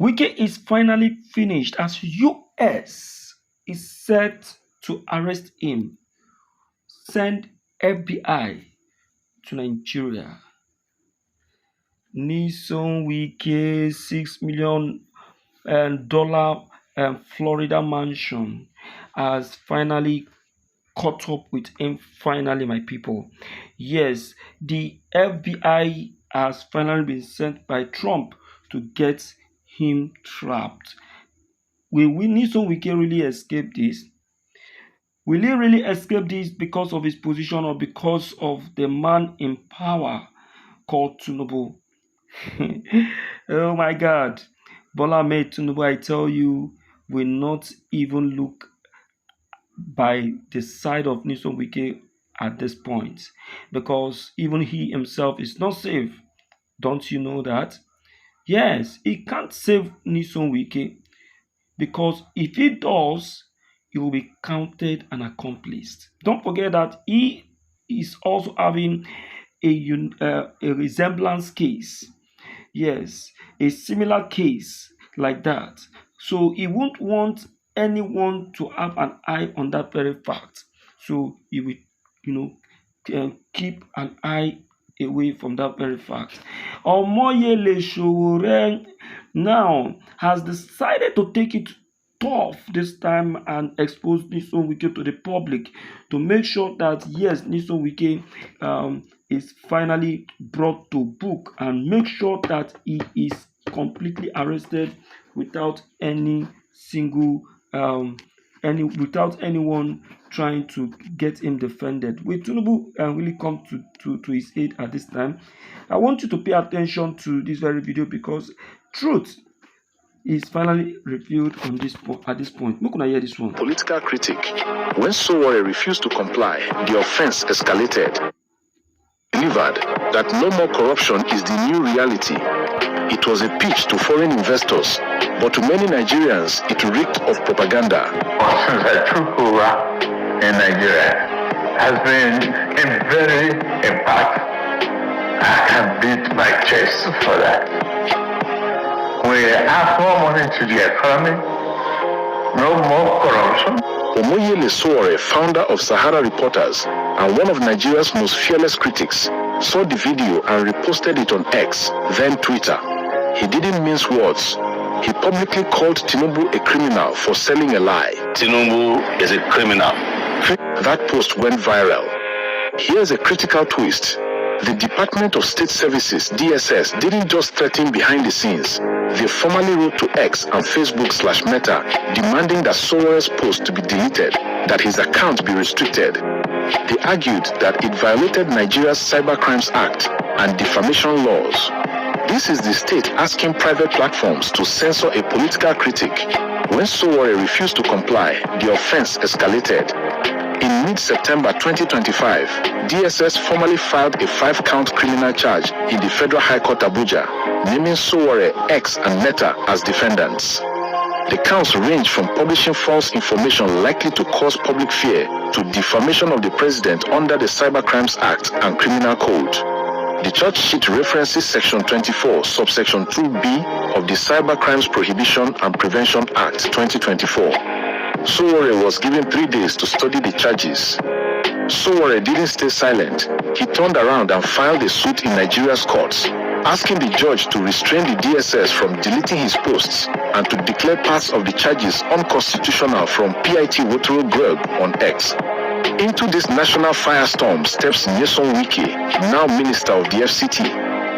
Wike is finally finished as US is set to arrest him, send FBI to Nigeria. Nyesom Wike $6 million Florida mansion has finally caught up with him. Finally, my people. Yes, the FBI has finally been sent by Trump to get him trapped. Will Nyesom Wike really escape this? Will he really escape this because of his position or because of the man in power called Tinubu? Oh my God. Bola Ahmed Tinubu, I tell you, will not even look by the side of Nyesom Wike at this point, because even he himself is not safe. Don't you know that? Yes, he can't save Nyesom Wike, because if he does, he will be counted an accomplice. Don't forget that he is also having a resemblance case. Yes, a similar case like that. So he won't want anyone to have an eye on that very fact. So he will, keep an eye away from that very fact. Omoyele Sowore now has decided to take it tough this time and expose Nyesom Wike to the public to make sure that yes, Nyesom Wike is finally brought to book and make sure that he is completely arrested without any single without anyone trying to get him defended. Will Tinubu really come to his aid at this time? I want you to pay attention to this very video because truth is finally revealed at this point. Look, hear this one. Political critic. When Sowore refused to comply, the offense escalated. Delivered that no more corruption is the new reality. It was a pitch to foreign investors, but to many Nigerians, it reeked of propaganda. Since I took over in Nigeria, has been a very impact. I can beat my chest for that. We have more money to the economy, no more corruption. Omoyele Sowore, founder of Sahara Reporters and one of Nigeria's most fearless critics, saw the video and reposted it on X, then Twitter. He didn't mince words. He publicly called Tinubu a criminal for selling a lie. Tinubu is a criminal. That post went viral. Here's a critical twist. The Department of State Services, DSS, didn't just threaten behind the scenes. They formally wrote to X and Facebook/Meta, demanding that Sowore's post to be deleted, that his account be restricted. They argued that it violated Nigeria's Cybercrimes Act and defamation laws. This is the state asking private platforms to censor a political critic. When Sowore refused to comply, the offense escalated. In mid-September 2025, DSS formally filed a 5-count criminal charge in the Federal High Court Abuja, naming Sowore, X, and Meta as defendants. The counts range from publishing false information likely to cause public fear to defamation of the president under the Cybercrimes Act and Criminal Code. The charge sheet references Section 24, subsection 2B of the Cybercrimes Prohibition and Prevention Act 2024. Sowore was given 3 days to study the charges. Sowore didn't stay silent. He turned around and filed a suit in Nigeria's courts, asking the judge to restrain the DSS from deleting his posts and to declare parts of the charges unconstitutional from PIT Wotoro Greg on X. Into this national firestorm steps Nyesom Wike, now Minister of the FCT.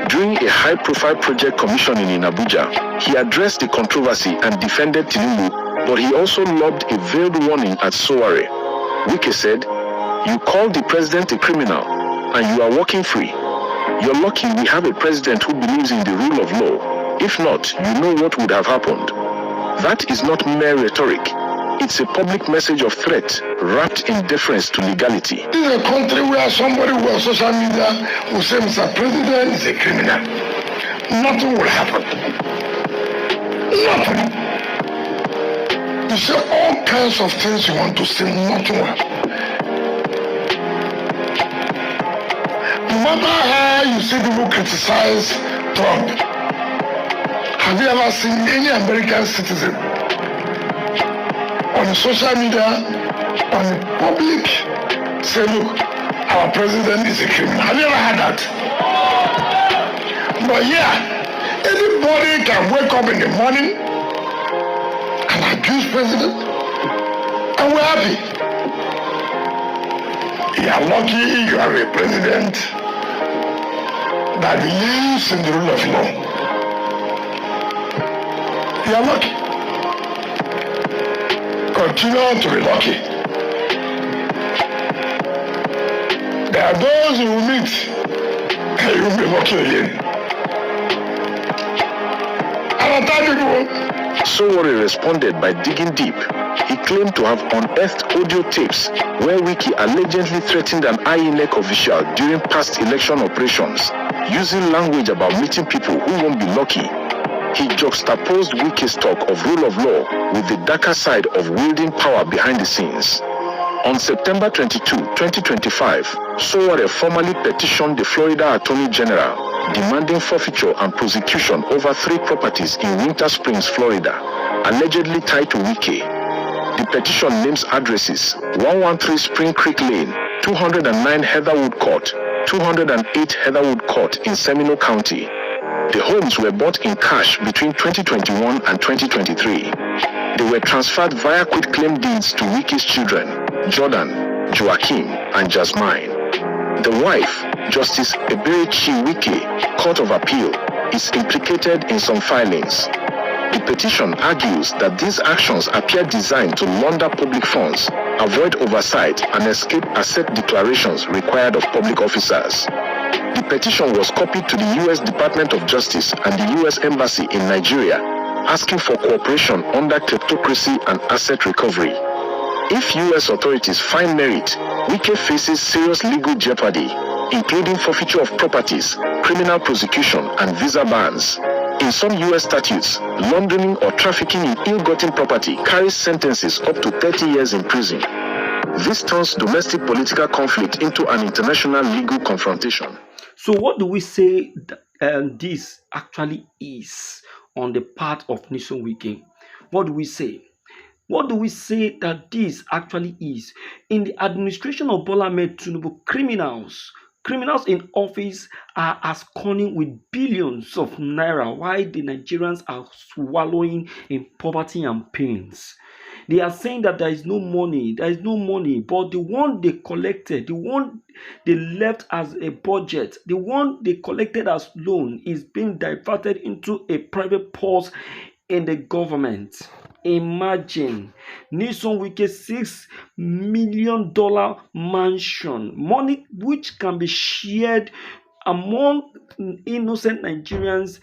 During a high-profile project commissioning in Abuja, he addressed the controversy and defended Tinubu, but he also lobbed a veiled warning at Sowore. Wike said, "You called the president a criminal, and you are walking free. You're lucky we have a president who believes in the rule of law. If not, you know what would have happened." That is not mere rhetoric. It's a public message of threat wrapped in deference to legality. This is a country where somebody who on social media will say Mr. President is a criminal. Nothing will happen. Nothing. You say all kinds of things you want to say, nothing will happen. No matter how you see people criticize Trump, Have you ever seen any American citizen on social media, on the public, say, look, our president is a criminal? Have you ever had that? But yeah, anybody can wake up in the morning and accuse president, and we're happy. You are lucky you have a president that believes in the rule of law. You are lucky. Continue to be lucky. There are those you will meet and you will be lucky again. Sowore responded by digging deep. He claimed to have unearthed audio tapes where Wike allegedly threatened an INEC official during past election operations, using language about meeting people who won't be lucky. He juxtaposed Wike's talk of rule of law with the darker side of wielding power behind the scenes. On September 22, 2025, Sowore formally petitioned the Florida Attorney General demanding forfeiture and prosecution over 3 properties in Winter Springs, Florida, allegedly tied to Wike. The petition names addresses 113 Spring Creek Lane, 209 Heatherwood Court, 208 Heatherwood Court in Seminole County. The homes were bought in cash between 2021 and 2023. They were transferred via quitclaim deeds to Wike's children, Jordan, Joaquin, and Jasmine. The wife, Justice Eberechi Wike, Court of Appeal, is implicated in some filings. The petition argues that these actions appear designed to launder public funds, avoid oversight, and escape asset declarations required of public officers. The petition was copied to the U.S. Department of Justice and the U.S. Embassy in Nigeria, asking for cooperation under kleptocracy and asset recovery. If U.S. authorities find merit, Wike faces serious legal jeopardy, including forfeiture of properties, criminal prosecution, and visa bans. In some U.S. statutes, laundering or trafficking in ill-gotten property carries sentences up to 30 years in prison. This turns domestic political conflict into an international legal confrontation. So what do we say this actually is on the part of Nyesom Wike? What do we say? What do we say that this actually is? In the administration of Bola Ahmed Tinubu, criminals in office are as cunning with billions of naira, while the Nigerians are swallowing in poverty and pains. They are saying that there is no money, but the one they collected, the one they left as a budget, the one they collected as loan is being diverted into a private purse in the government. Imagine Nyesom Wike's $6 million mansion, money which can be shared among innocent Nigerians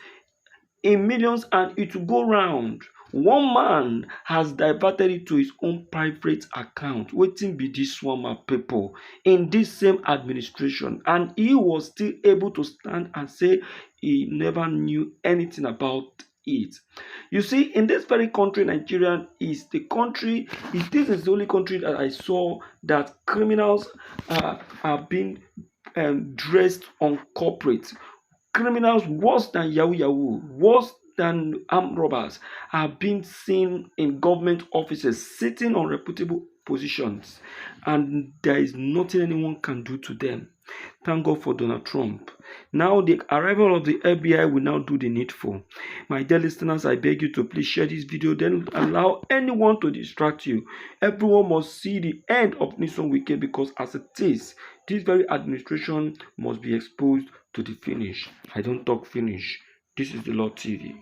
in millions, and it will go round. One man has diverted it to his own private account. Wetin be this one, my people, in this same administration, and he was still able to stand and say he never knew anything about it. You see, in this very country, Nigeria is the country. This is the only country that I saw that criminals are being dressed on corporate. Criminals worse than Yahoo, worse than armed robbers, are being seen in government offices, sitting on reputable positions, and there is nothing anyone can do to them. Thank God for Donald Trump. Now the arrival of the FBI will now do the needful. My dear listeners, I beg you to please share this video. Don't allow anyone to distract you. Everyone must see the end of Nyesom Wike, because as it is, this very administration must be exposed to the finish. I don't talk finish. This is the Lord TV.